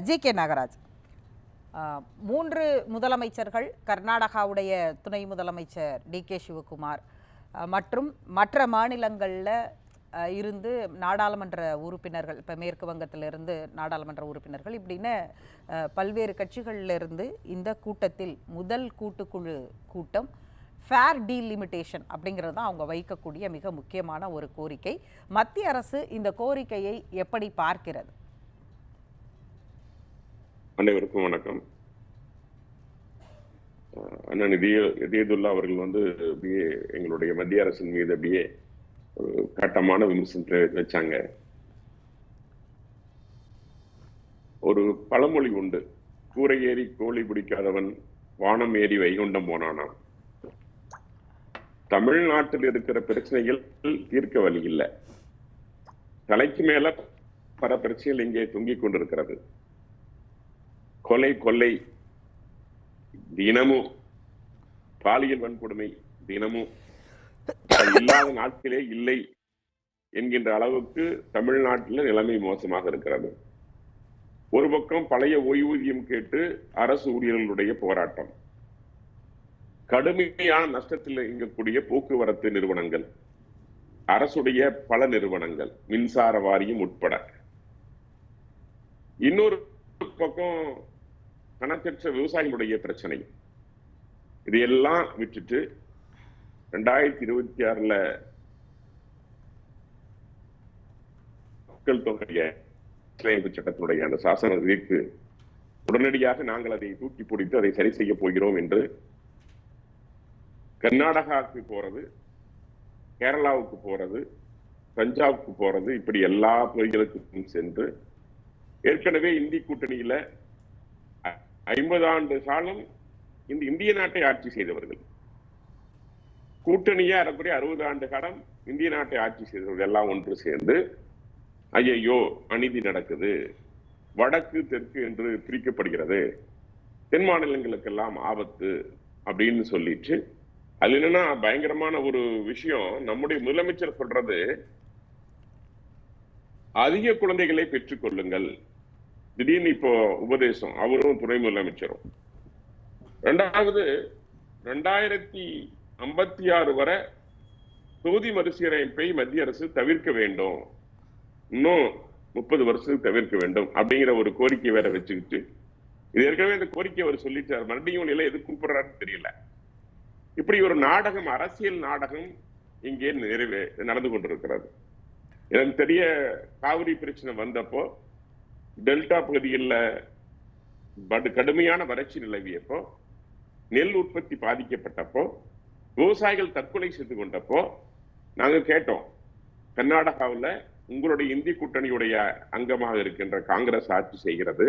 G K. Nagaraj, 3 முதலமைச்சர்கள், கர்நாடகாவுடைய துணை முதலமைச்சர் டி.கே. சிவகுமார் மற்றும் மற்ற மாநிலங்களில் இருந்து நாடாளுமன்ற உறுப்பினர்கள், இப்போ மேற்கு வங்கத்திலிருந்து நாடாளுமன்ற உறுப்பினர்கள், இப்படின்னு பல்வேறு கட்சிகளிலிருந்து இந்த கூட்டத்தில் முதல் கூட்டுக்குழு கூட்டம் ஃபேர் டீலிமிட்டேஷன் அப்படிங்கிறது தான் அவங்க வைக்கக்கூடிய மிக முக்கியமான ஒரு கோரிக்கை. மத்திய அரசு இந்த கோரிக்கையை எப்படி பார்க்கிறது? அனைவருக்கும் வணக்கம். அண்ணன் இதயதுல்லா அவர்கள் அப்படியே எங்களுடைய மத்திய அரசின் மீது அப்படியே ஒரு கட்டமான விமர்சனத்தை வச்சாங்க. ஒரு பழமொழி உண்டு, கூரை ஏறி கோழி பிடிக்காதவன் வானம் ஏறி வைகுண்டம் போனானாம். தமிழ்நாட்டில் இருக்கிற பிரச்சனைகள் தீர்க்க வழி இல்லை. தலைக்கு மேல பல பிரச்சனைகள் இங்கே தொங்கிக் கொண்டிருக்கிறது. கொலை கொள்ளை தினமும், பாலியல் வன்கொடுமை தினமும், இல்லாத நாட்களே இல்லை என்கின்ற அளவுக்கு தமிழ்நாட்டில் நிலைமை மோசமாக இருக்கிறது. ஒரு பக்கம் பழைய ஓய்வூதியம் கேட்டு அரசு ஊழியர்களுடைய போராட்டம், கடுமையான நஷ்டத்தில் இயங்கக்கூடிய போக்குவரத்து நிறுவனங்கள், அரசுடைய பல நிறுவனங்கள், மின்சார வாரியம் உட்பட. இன்னொரு பக்கம் கணக்கற்ற விவசாயிகளுடைய பிரச்சனை. இதையெல்லாம் விட்டுட்டு 2026 மக்கள் தொகை சட்டத்தினுடைய அந்த சாசன விதிக்கு உடனடியாக நாங்கள் அதை தூக்கி பிடித்து அதை சரி செய்ய போகிறோம் என்று கர்நாடகாவுக்கு போறது, கேரளாவுக்கு போறது, பஞ்சாபுக்கு போறது, இப்படி எல்லா பகுதிகளுக்கும் சென்று ஏற்கனவே இந்தி கூட்டணியில 50 ஆண்டு காலம் இந்த இந்திய நாட்டை ஆட்சி செய்தவர்கள், கூட்டணியா அறக்குறைய 60 ஆண்டு காலம் இந்திய நாட்டை ஆட்சி செய்தவர்கள் எல்லாம் ஒன்று சேர்ந்து ஐயோ அநீதி நடக்குது, வடக்கு தெற்கு என்று பிரிக்கப்படுகிறது, தென் மாநிலங்களுக்கெல்லாம் ஆபத்து அப்படின்னு சொல்லிட்டு, அது என்னன்னா பயங்கரமான ஒரு விஷயம். நம்முடைய முதலமைச்சர் சொல்றது, அதிக குழந்தைகளை பெற்றுக் கொள்ளுங்கள். திடீர்னு இப்போ உபதேசம், அவரும் துணை முதலமைச்சரும். 2வது 2056 வரை தொகுதி மறுசீரமைப்பை மத்திய அரசு தவிர்க்க வேண்டும், இன்னும் 30 வருஷத்துக்கு தவிர்க்க வேண்டும் அப்படிங்கிற ஒரு கோரிக்கை வேற வச்சுக்கிட்டு, இது ஏற்கனவே இந்த கோரிக்கை அவர் சொல்லிட்டார், மறுபடியும் எல்லாம் எது கூப்பிடுறாருன்னு தெரியல. இப்படி ஒரு நாடகம், அரசியல் நாடகம் இங்கே நடந்து கொண்டிருக்கிறது. எனக்கு தெரிய காவிரி பிரச்சனை வந்தப்போ, டெல்டா பகுதிகளில் கடுமையான வறட்சி நிலவியப்போ, நெல் உற்பத்தி பாதிக்கப்பட்டப்போ, விவசாயிகள் தற்கொலை செய்து கொண்டப்போ நாங்க கேட்டோம், கர்நாடகாவில் உங்களுடைய இந்திய கூட்டணியுடைய அங்கமாக இருக்கின்ற காங்கிரஸ் ஆட்சி செய்கிறது,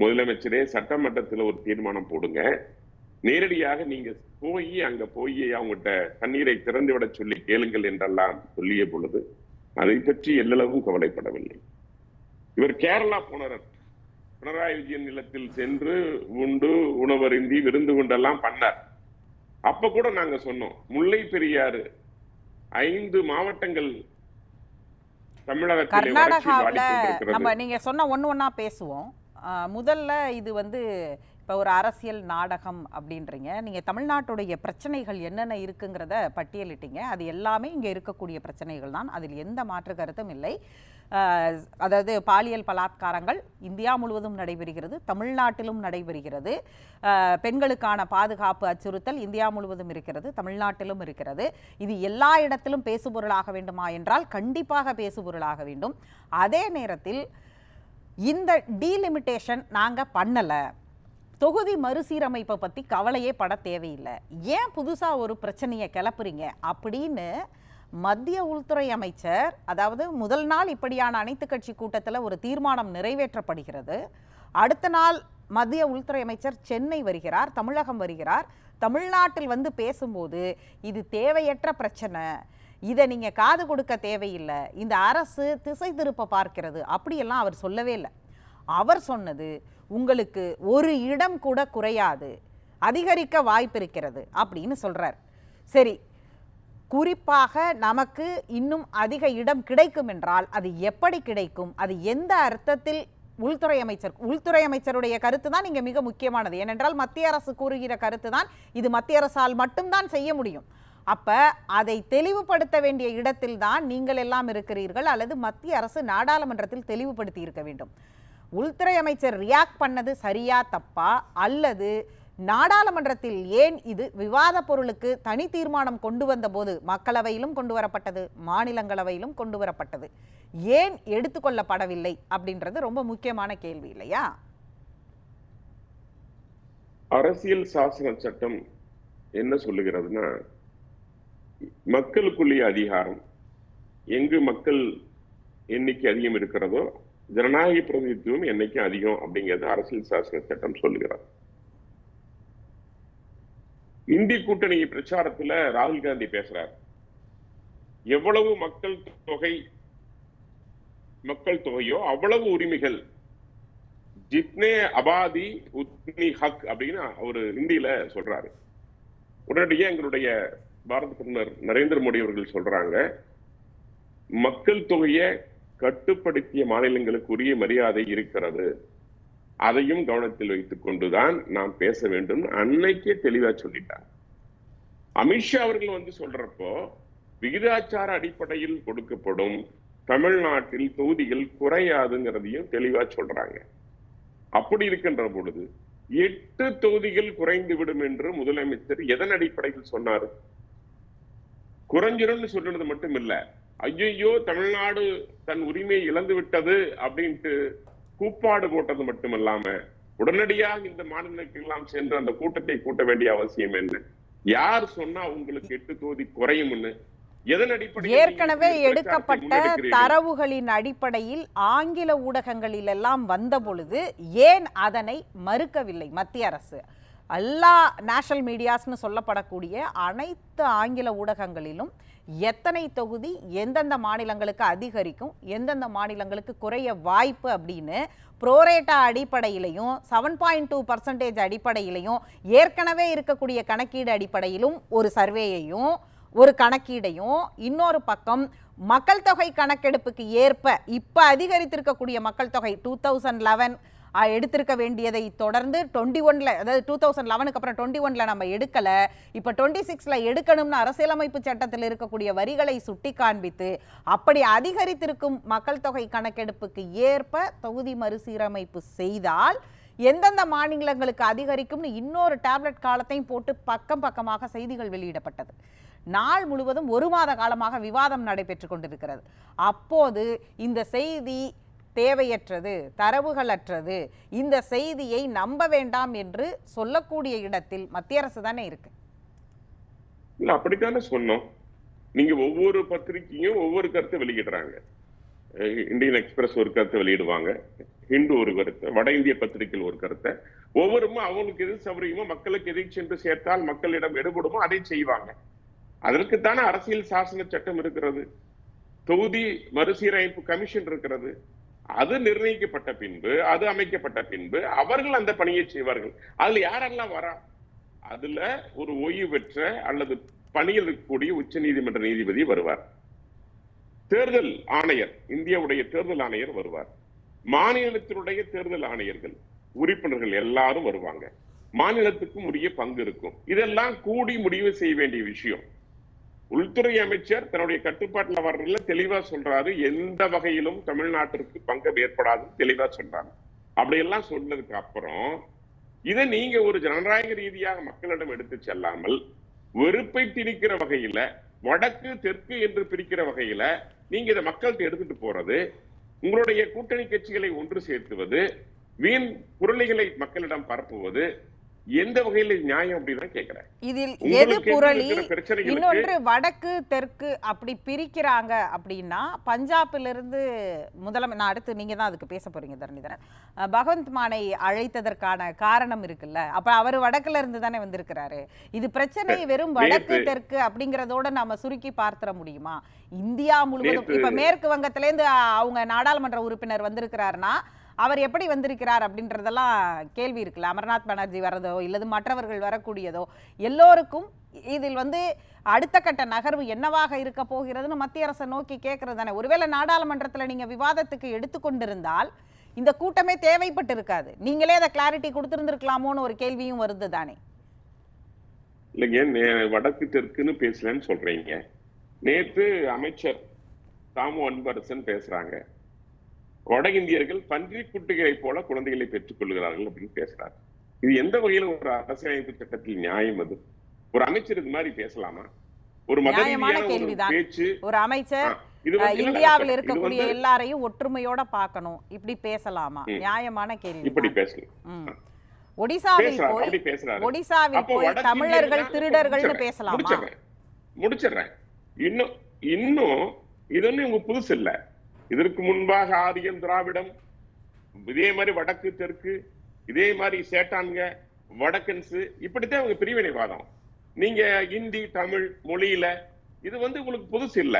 முதலமைச்சரே சட்டமன்றத்தில் ஒரு தீர்மானம் போடுங்க, நேரடியாக நீங்க அங்க போய் அவங்ககிட்ட தண்ணீரை திறந்து விட சொல்லி கேளுங்கள் என்றெல்லாம் சொல்லிய பொழுது அதை பற்றி எல்லளவும் கவலைப்படவில்லை. இவர் கேரளா போனார், பினராயி விஜயன் நிலத்தில் சென்று உண்டு உணவருந்தி விருந்து கொண்டெல்லாம் பண்ணார். அப்ப கூட நாங்க சொன்னோம், முல்லை பெரியாறு 5 மாவட்டங்கள் தமிழகத்தில் நம்ம நீங்க சொன்ன ஒண்ணா பேசுவோம். முதல்ல இது இப்போ ஒரு அரசியல் நாடகம் அப்படின்றீங்க. நீங்கள் தமிழ்நாட்டுடைய பிரச்சனைகள் என்னென்ன இருக்குங்கிறத பட்டியலிட்டீங்க. அது எல்லாமே இங்கே இருக்கக்கூடிய பிரச்சனைகள் தான், அதில் எந்த மாற்று கருத்தும் இல்லை. அதாவது பாலியல் பலாத்காரங்கள் இந்தியா முழுவதும் நடைபெறுகிறது, தமிழ்நாட்டிலும் நடைபெறுகிறது. பெண்களுக்கான பாதுகாப்பு அச்சுறுத்தல் இந்தியா முழுவதும் இருக்கிறது, தமிழ்நாட்டிலும் இருக்கிறது. இது எல்லா இடத்திலும் பேசுபொருளாக வேண்டுமா என்றால் கண்டிப்பாக பேசுபொருளாக வேண்டும். அதே நேரத்தில் இந்த டீலிமிட்டேஷன் நாங்கள் பண்ணலை, தொகுதி மறுசீரமைப்பை பற்றி கவலையே பட தேவையில்லை, ஏன் புதுசாக ஒரு பிரச்சனையை கிளப்புறீங்க அப்படின்னு மத்திய உள்துறை அமைச்சர், அதாவது முதல் நாள் இப்படியான அனைத்து கட்சி கூட்டத்தில் ஒரு தீர்மானம் நிறைவேற்றப்படுகிறது, அடுத்த நாள் மத்திய உள்துறை அமைச்சர் சென்னை வருகிறார், தமிழகம் வருகிறார், தமிழ்நாட்டில் பேசும்போது இது தேவையற்ற பிரச்சனை, இதை நீங்கள் காது கொடுக்க தேவையில்லை, இந்த அரசு திசை திருப்ப பார்க்கிறது அப்படியெல்லாம் அவர் சொல்லவே இல்லை. அவர் சொன்னது, உங்களுக்கு ஒரு இடம் கூட குறையாது, அதிகரிக்க வாய்ப்பு இருக்கிறது அப்படின்னு சொல்றார். சரி, குறிப்பாக நமக்கு இன்னும் அதிக இடம் கிடைக்கும் என்றால் அது எப்படி கிடைக்கும், அது எந்த அர்த்தத்தில் உள்துறை அமைச்சருடைய கருத்து தான் இங்க மிக முக்கியமானது. ஏனென்றால் மத்திய அரசு கூறுகிற கருத்து தான் இது மத்திய அரசால் மட்டும்தான் செய்ய முடியும். அப்ப அதை தெளிவுபடுத்த வேண்டிய இடத்தில் தான் நீங்கள் எல்லாம் இருக்கிறீர்கள், அல்லது மத்திய அரசு நாடாளுமன்றத்தில் தெளிவுபடுத்தி இருக்க வேண்டும். உள்துறை அமைச்சர் ரியாக்ட் பண்ணது சரியா தப்பா, அல்லது நாடாளுமன்றத்தில் ஏன் இது விவாத பொருளுக்கு தனி தீர்மானம் கொண்டு வந்த போது மக்களவையிலும் கொண்டு வரப்பட்டது, மாநிலங்களவையிலும் கொண்டு வரப்பட்டது, ஏன் எடுத்துக்கொள்ளப்படவில்லை அப்படின்றது ரொம்ப முக்கியமான கேள்வி இல்லையா? அரசியல் சாசன சட்டம் என்ன சொல்லுகிறதுனா, மக்களுக்குள்ளே அதிகாரம் எங்கு மக்கள் எண்ணிக்கை அதிகம் இருக்கிறதோ ஜனநாயக பிரதிநிதித்துவம் என்னைக்கும் அதிகம் அப்படிங்கிறது அரசியல் சாசன சட்டம் சொல்லுகிறார். இந்திய கூட்டணி பிரச்சாரத்துல ராகுல் காந்தி பேசுறார், எவ்வளவு மக்கள் தொகையோ அவ்வளவு உரிமைகள், ஜித்னே அபாதி உத்னி ஹக் அப்படின்னு அவரு ஹிந்தியில சொல்றாரு. உடனடியாக எங்களுடைய பாரத பிரதமர் நரேந்திர மோடி அவர்கள் சொல்றாங்க, மக்கள் தொகையை கட்டுப்படுத்திய மாநிலங்களுக்கு உரிய மரியாதை இருக்கிறது, அதையும் கவனத்தில் வைத்துக் கொண்டுதான் நாம் பேச வேண்டும். அன்னைக்கே தெளிவா சொல்லிட்டாங்க. அமித்ஷா அவர்கள் வந்து சொல்றப்போ விகிதாச்சார அடிப்படையில் கொடுக்கப்படும் தமிழ்நாட்டில் தொகுதிகள் குறையாதுங்கிறதையும் தெளிவா சொல்றாங்க. அப்படி இருக்கின்ற பொழுது 8 தொகுதிகள் குறைந்து விடும் என்று முதலமைச்சர் எதன் அடிப்படையில் சொன்னாரு? குறைஞ்சிரும்னு சொல்றது மட்டும் இல்ல, ஐயோ தமிழ்நாடு தன் உரிமையை இழந்து விட்டது அப்படின்ட்டு கூப்பாடு போட்டது மட்டுமல்லாம உடனடியாக இந்த மாநிலங்களெல்லாம் சென்று அந்த கூட்டத்தை கூட்ட வேண்டிய அவசியம் என்ன? யார் சொன்னா உங்களுக்கு 8 தொகுதி குறையும்னு? எதன் அடிப்படையில்? ஏற்கனவே எடுக்கப்பட்ட தரவுகளின் அடிப்படையில் ஆங்கில ஊடகங்களில் எல்லாம் வந்த பொழுது ஏன் அதனை மறுக்கவில்லை மத்திய அரசு? எல்லா நேஷனல் மீடியாஸ்னு சொல்லப்படக்கூடிய அனைத்து ஆங்கில ஊடகங்களிலும் எத்தனை தொகுதி எந்தெந்த மாநிலங்களுக்கு அதிகரிக்கும், எந்தெந்த மாநிலங்களுக்கு குறைய வாய்ப்பு அப்படின்னு புரோரேட்டா அடிப்படையிலையும் 7.2% அடிப்படையிலையும் ஏற்கனவே இருக்கக்கூடிய கணக்கீடு அடிப்படையிலும் ஒரு சர்வேயையும் ஒரு கணக்கீடையும், இன்னொரு பக்கம் மக்கள் தொகை கணக்கெடுப்புக்கு ஏற்ப இப்ப அதிகரித்திருக்கக்கூடிய மக்கள் தொகை 2011 எடுத்திருக்க வேண்டியதை தொடர்ந்து 21ல, அதாவது 2011க்கு அப்புறம் 21ல நம்ம எடுக்கல, இப்ப 26ல எடுக்கணும்னு அரசியலமைப்பு சட்டத்தில் இருக்கக்கூடிய வரிகளை சுட்டி காண்பித்து அப்படி அதிகரித்திருக்கும் மக்கள் தொகை கணக்கெடுப்புக்கு ஏற்ப தொகுதி மறுசீரமைப்பு செய்தால் எந்தெந்த மாநிலங்களுக்கு அதிகரிக்கும்னு இன்னொரு டேப்லெட் காலத்தையும் போட்டு பக்கம் பக்கமாக செய்திகள் வெளியிடப்பட்டது. நாள் முழுவதும் 1 மாத காலமாக விவாதம் நடைபெற்றுக் கொண்டிருக்கிறது. அப்போது இந்த செய்தி தேவையற்றது, தரவுகளற்றது, இந்த செய்தியை நம்ப வேண்டாம் என்று சொல்லக்கூடிய இடத்தில் மத்திய அரசு தானே இருக்கு. இல்ல, அப்படித்தானே சொன்னோம். நீங்க ஒவ்வொரு பத்திரிகையும் ஒவ்வொரு கருத்தை வெளியிடுறாங்க. இந்தியன் எக்ஸ்பிரஸ் ஒரு கருத்தை வெளியிடுவாங்க, ஹிந்து ஒரு கருத்தை, வட இந்திய பத்திரிகையில் ஒரு கருத்தை. ஒவ்வொருமா அவங்களுக்கு எது சௌகரியமோ, மக்களுக்கு எதை சென்று சேர்த்தால் மக்களிடம் எடுபடுமோ அதை செய்வாங்க. அதற்குத்தானே அரசியல் சாசன சட்டம் இருக்கிறது, தொகுதி மறுசீரமைப்பு கமிஷன் இருக்கிறது. அது நிர்ணயிக்கப்பட்ட பின்பு, அது அமைக்கப்பட்ட பின்பு அவர்கள் அந்த பணியை செய்வார்கள். அதுல யாரெல்லாம் வரா? அதுல ஒரு ஓய்வு பெற்ற அல்லது பணியில் இருக்கக்கூடிய உச்ச நீதிமன்ற நீதிபதி வருவார், தேர்தல் ஆணையர், இந்தியாவுடைய தேர்தல் ஆணையர் வருவார், மாநிலத்தினுடைய தேர்தல் ஆணையர்கள் உறுப்பினர்கள் எல்லாரும் வருவாங்க. மாநிலத்துக்கும் உரிய பங்கு இருக்கும். இதெல்லாம் கூடி முடிவு செய்ய வேண்டிய விஷயம். உள்துறை அமைச்சர் தன்னுடைய கட்டுப்பாட்டில் வர்றதுல தெளிவா சொல்றாரு, எந்த வகையிலும் தமிழ்நாட்டிற்கு பங்கு ஏற்படாது தெளிவா சொல்றாங்க. அப்படியெல்லாம் சொன்னதுக்கு அப்புறம் இதை நீங்க ஒரு ஜனநாயக ரீதியாக மக்களிடம் எடுத்து செல்லாமல் வெறுப்பை திணிக்கிற வகையில, வடக்கு தெற்கு என்று பிரிக்கிற வகையில நீங்க இதை மக்கள்கிட்ட எடுத்துட்டு போறது, உங்களுடைய கூட்டணி கட்சிகளை ஒன்று சேர்த்துவது, வீண் புரளிகளை மக்களிடம் பரப்புவது எந்த வகையில நியாயம் அப்படின்னு கேக்குறேன். இதில் எது புரளி? இன்னொன்று, வடக்கு தெற்கு அப்படி பிரிக்கிறாங்க அப்படின்னா பஞ்சாபிலிருந்து நான் அடுத்து நீங்க தான் அதுக்கு பேச போறீங்க தரணிதரன். பகவந்த் மானை அழைத்ததற்கான காரணம் இருக்குல்ல, அப்ப அவர் வடக்குல இருந்து தானே வந்திருக்கிறாரு. இது பிரச்சனை வெறும் வடக்கு தெற்கு அப்படிங்கறதோட நாம சுருக்கி பார்த்திட முடியுமா? இந்தியா முழுவதும் இப்ப மேற்கு வங்கத்திலேருந்து அவங்க நாடாளுமன்ற உறுப்பினர் வந்திருக்கிறாருன்னா அவர் எப்படி வந்திருக்கிறார் அப்படின்றதெல்லாம் கேள்வி இருக்குல்ல. அமர்நாத் பானர்ஜி வர்றதோ இல்லது மற்றவர்கள் வரக்கூடியதோ எல்லோருக்கும் இதில் அடுத்த கட்ட நகர்வு என்னவாக இருக்க போகிறதுன்னு மத்திய அரசை நோக்கி கேட்கறது தானே. ஒருவேளை நாடாளுமன்றத்தில் நீங்க விவாதத்துக்கு எடுத்துக்கொண்டிருந்தால் இந்த கூட்டமே தேவைப்பட்டு இருக்காது. நீங்களே அதை கிளாரிட்டி கொடுத்திருந்திருக்கலாமோன்னு ஒரு கேள்வியும் வருது தானே. இல்லைங்க, வடக்கு தெற்குன்னு பேசலன்னு சொல்றீங்க. நேற்று அமைச்சர் தாமு அன்பரசன் பேசுறாங்க, வட இந்தியர்கள் பன்றி குட்டிகளை போல குழந்தைகளை பெற்றுக் கொள்கிறார்கள் அப்படின்னு பேசுறாரு. இது எந்த வகையில ஒரு அரசியலமைப்பு சட்டத்தில் நியாயம்? அது ஒரு அமைச்சர் இது மாதிரி பேசலாமா? ஒரு மத நியாயமான ரீதியான ஒரு கேள்விதான். பேச்சு. ஒரு அமைச்சர் இது வந்து இந்தியாவில் இருக்கக்கூடிய எல்லாரையும் ஒற்றுமையோட பார்க்கணும், இப்படி பேசலாமா? நியாயமான கேள்வி. இப்படி பேசலாம். ஒடிசாவில் போய் அப்படி பேசுறாரு. ஒடிசாவில் அப்போ போய் வடக்கு தமிழர்கள் இந்தியர்கள் திருடர்கள்னு பேசலாமா? முடிச்சிடுறேன். இன்னும் இது ஒண்ணு இவங்க புதுசு இல்ல. இதற்கு முன்பாக ஆரியம் திராவிடம், இதே மாதிரி வடக்கு தெற்கு, இதே மாதிரி சேட்டான்க வடக்கன்ஸ், இப்படித்தான் அவங்க பிரிவினைவாதம். நீங்க இந்தி தமிழ் மொழியில இது வந்து உங்களுக்கு புதுசு இல்ல.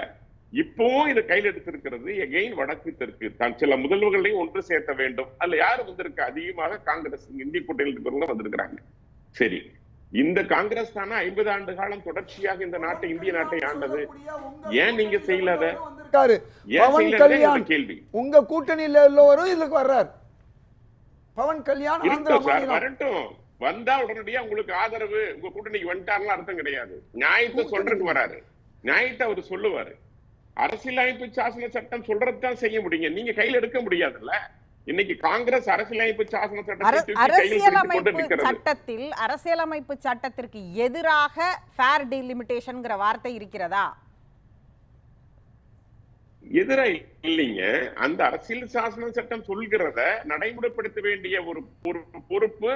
இப்பவும் இதை கையில் எடுத்திருக்கிறது எகைன் வடக்கு தெற்கு தான் சில முதல்வர்களையும் ஒன்று சேர்த்த வேண்டும். அதுல யாரு வந்திருக்கு? அதிகமாக காங்கிரஸ் இந்திய கூட்டணியில் இருக்கிறவங்க வந்திருக்கிறாங்க. சரி, இந்த காங்கிரஸ் தானே 50 ஆண்டு காலம் தொடர்ச்சியாக இந்த நாட்டை, இந்திய நாட்டை ஆண்டது. ஏன் நீங்க செய்யலாத? பவன் கல்யாண் கேள்வி. உங்க கூட்டணியில உள்ளவரும் இதுக்கு வர்றார். பவன் கல்யாண் ஆந்திரா மாநிலம் வரட்டும். வந்தா உடனடியா உங்களுக்கு ஆதரவு, உங்க கூட்டணிக்கு வந்துட்டாருன்னு அர்த்தம் கிடையாது. நியாயத்தை சொல்றதுக்கு வராரு. நியாயத்தை அவர் சொல்லுவாரு. அரசியலமைப்பு சாசன சட்டம் சொல்றதுதான் செய்ய முடியுங்க. நீங்க கையில எடுக்க முடியாதுல்ல. இன்னைக்கு காங்கிரஸ் அரசியலமைப்பு சாசன சட்டத்தில் அரசியலமைப்பு சட்டத்திற்கு எதிராக ஃபேர் டீலிமிட்டேஷன்ங்கிற வார்த்தை இருக்கிறதா? எதிரா இல்லைங்க. அந்த அரசியல் சாசன சட்டம் சொல்கிறத நடைமுறைப்படுத்த வேண்டிய ஒரு பொறுப்பு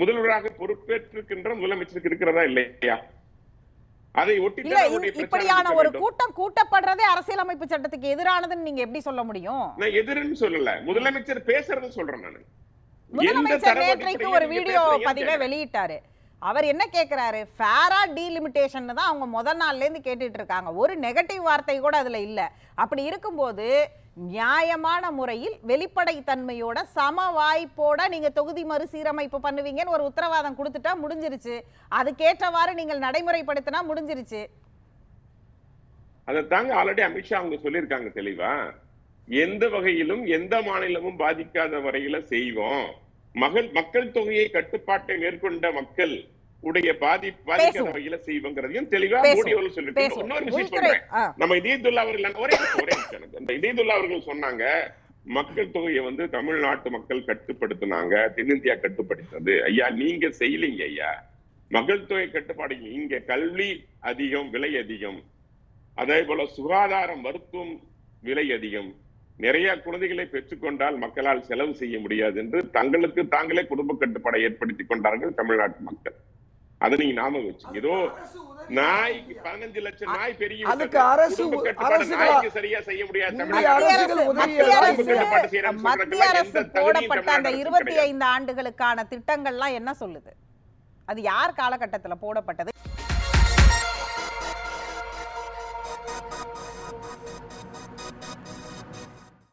முதல்வராக பொறுப்பேற்றிருக்கின்ற முதலமைச்சருக்கு இருக்கிறதா இல்லையா? அதை ஒட்டி இப்படியான ஒரு கூட்டம் கூட்டப்படுறதே அரசியலமைப்பு சட்டத்துக்கு எதிரானதுன்னு நீங்க எப்படி சொல்ல முடியும்? நான் எதிர்ன்னு சொல்லல, முதலமைச்சர் பேசுறது சொல்றேன் நானு. முதலமைச்சர் நேற்றைக்கு ஒரு வீடியோ பதிவை வெளியிட்டாரு. அவர் என்ன கேட்கிறாரு? ஃபேரா டீலிமிட்டேஷன் தான் அவங்க முதல் நாள்ல இருந்து கேட்டுட்டு இருக்காங்க. ஒரு நெகட்டிவ் வார்த்தை கூட அதுல இல்ல. அப்படி இருக்கும்போது நியாயமான முறையில் வெளிப்படைத்தன்மையோட சம வாய்ப்போட நீங்க தொகுதி மறுசீரமைப்பு பண்ணுவீங்கன்னு ஒரு உத்தரவாதம் கொடுத்துட்டா முடிஞ்சிருச்சு. அதுக்கேற்றவாறு நீங்கள் நடைமுறைப்படுத்தினா முடிஞ்சிருச்சு. அதைத்தாங்க ஆல்ரெடி அமித்ஷா அவங்க சொல்லியிருக்காங்க தெளிவா. எந்த வகையிலும் எந்த மாநிலமும் பாதிக்காத வரையில செய்வோம். மக்கள் தொகையை கட்டுப்பாட்டை மேற்கொண்ட மக்கள் உடைய பாதிக்காத வகையில செய்வோங்கிறதையும் தெளிவா மோடி அவர்கள் சொல்லிருக்காங்க. இன்னொரு விஷயம் சொல்றேன். நம்ம இதயத்துல்லா அவர்கள் ஒரே அந்த இதயத்துல்லா அவர்கள் சொன்னாங்க, மக்கள் தொகையை வந்து தமிழ்நாட்டு மக்கள் கட்டுப்படுத்தினாங்க, தென்னிந்தியா கட்டுப்படுத்தது. ஐயா நீங்க செய்யலீங்க ஐயா. மக்கள் தொகை கட்டுப்பாடு இங்க கல்வி அதிகம், விலை அதிகம். அதே போல சுகாதாரம், மருத்துவம் விலை அதிகம். நிறைய குழந்தைகளை பெற்றுக்கொண்டால் மக்களால் செலவு செய்ய முடியாது என்று தங்களுக்கு தாங்களே குடும்ப கட்டுப்பாடை ஏற்படுத்திக் கொண்டார்கள் தமிழ்நாட்டு மக்கள். அதை நீங்க ஞாபகம் வச்சு, ஏதோ நாய்க்கு 15 லட்சம் நாய் பெரிய நாய்க்கு சரியா செய்ய முடியாது. மத்திய அரசு போடப்பட்ட அந்த 25 ஆண்டுகளுக்கான திட்டங்கள்லாம் என்ன சொல்லுது? அது யார் காலகட்டத்தில் போடப்பட்டது?